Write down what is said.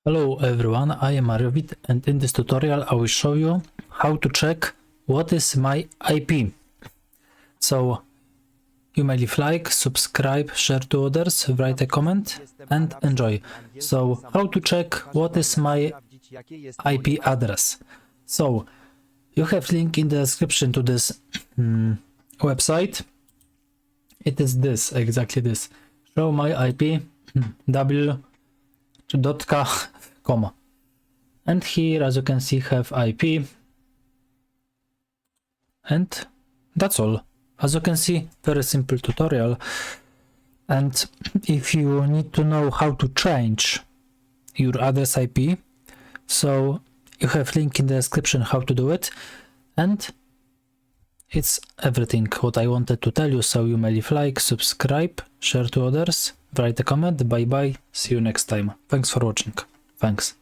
Hello everyone, I am Ariovid, and in this tutorial I will show you how to check what is my IP. So you may leave like, subscribe, share to others, write a comment and enjoy. So how to check what is my IP address. So you have link in the description to this website. It is this, exactly this. Show my IP w.com, and here as you can see have IP, and that's all. As you can see, very simple tutorial. And if you need to know how to change your address IP, so you have link in the description how to do it, and it's everything what I wanted to tell you. So you may leave like, subscribe, share to others, write a comment. Bye bye, see you next time. Thanks for watching. Thanks.